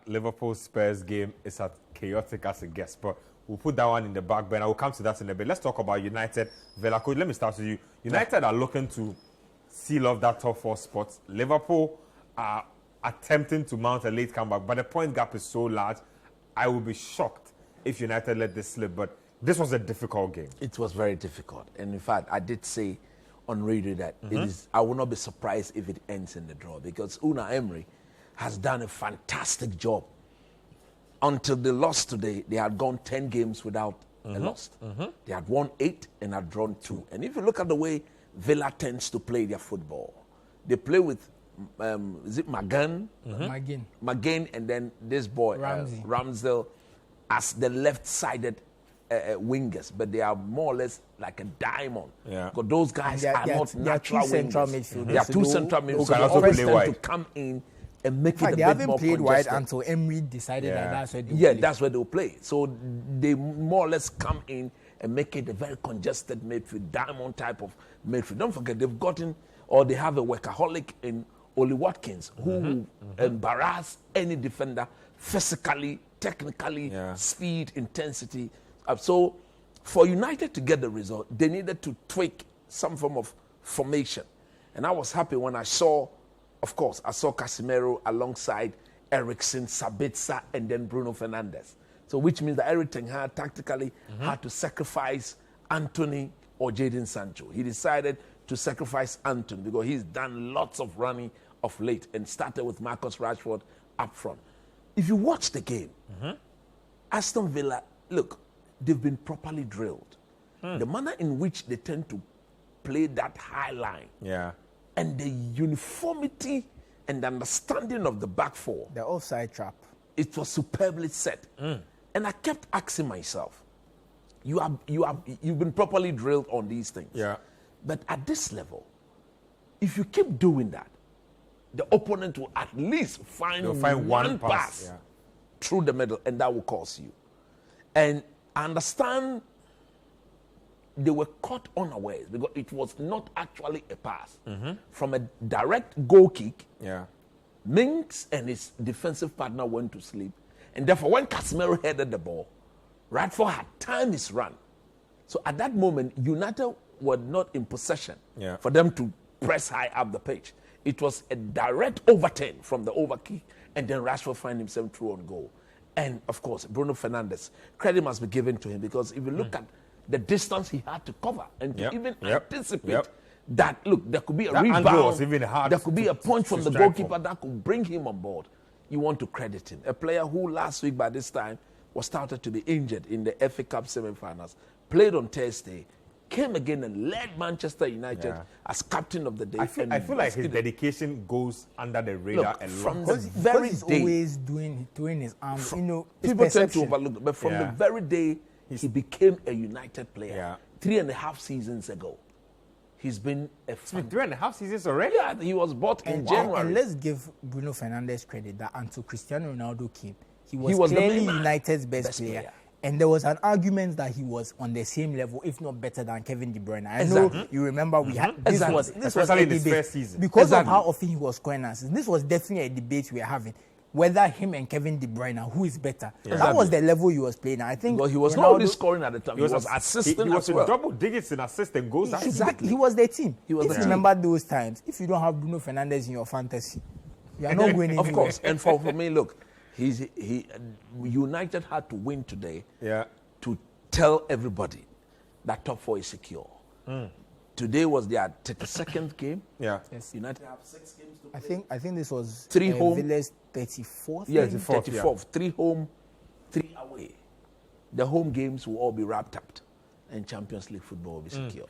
Liverpool-Spurs game is as chaotic as it gets, but we'll put that one in the back burner. We'll come to that in a bit. Let's talk about United. Villa, coach, let me start with you. United are looking to seal off that top 4 spot. Liverpool are attempting to mount a late comeback, but the point gap is so large. I would be shocked if United let this slip, but this was a difficult game. It was very difficult. And in fact, I did say on radio that I will not be surprised if it ends in the draw, because Unai Emery has done a fantastic job. Until they lost today, they had gone 10 games without a loss. They had won 8 and had drawn 2. And if you look at the way Villa tends to play their football, they play with, is it McGinn? McGinn, and then this boy, Ramsdale, as the left-sided wingers, but they are more or less like a diamond. Because those guys are not natural wingers. They are 2 central midfielders. They always tend to come in and make it a bit more congested. They haven't played wide until Emery decided that that's where they play. That's where they'll play. So they more or less come in and make it a very congested midfield, diamond type of midfield. Don't forget, they have a workaholic in Oli Watkins, who will embarrass any defender physically, technically, speed, intensity. So for United to get the result, they needed to tweak some form of formation. And I was happy when I saw Casemiro alongside Eriksen, Sabitzer, and then Bruno Fernandes. So which means that Eric Ten Hag tactically had to sacrifice Anthony or Jadon Sancho. He decided to sacrifice Anthony because he's done lots of running of late and started with Marcus Rashford up front. If you watch the game, Aston Villa, look, they've been properly drilled. The manner in which they tend to play that high line and the uniformity and understanding of the back 4. The offside trap. It was superbly set. And I kept asking myself, you've been properly drilled on these things. But at this level, if you keep doing that, the opponent will at least find one pass through the middle, and that will cost you. And I understand they were caught unawares because it was not actually a pass. From a direct goal kick, Minks and his defensive partner went to sleep. And therefore, when Casemiro headed the ball, Rashford had timed his run. So at that moment, United were not in possession for them to press high up the pitch. It was a direct overturn from the overkick, and then Rashford found himself through on goal. And of course, Bruno Fernandes, credit must be given to him, because if you look at the distance he had to cover and to even anticipate that, look, there could be a rebound, there could be a punch from the goalkeeper that could bring him on board. You want to credit him. A player who last week by this time was started to be injured in the FA Cup semi-finals, played on Thursday, came again and led Manchester United as captain of the day. I feel like his dedication goes under the radar a lot. From the very day, always doing his arms. People tend to overlook, but from the very day he became a United player, 3.5 seasons ago, he's been a 3.5 seasons already. Yeah, he was bought in January. And let's give Bruno Fernandes credit that until Cristiano Ronaldo came, he was clearly United's best player. And there was an argument that he was on the same level, if not better, than Kevin De Bruyne. I know you remember we had this was especially in his first season because of how often he was scoring assists. This was definitely a debate we were having, whether him and Kevin De Bruyne, who is better. That was the level he was playing. I think he was not only scoring at the time; he was assisting. He was in double digits in assists and goals. Exactly, he was the team. If you remember those times, if you don't have Bruno Fernandes in your fantasy, you are not winning. Of course, and for me, look. United had to win today to tell everybody that top 4 is secure. Today was their 32nd game. Yes. United have 6 games to play. I think this was 3 home. Villa's 34th. Yeah, 34th. 3 home, 3 away. The home games will all be wrapped up, and Champions League football will be secure.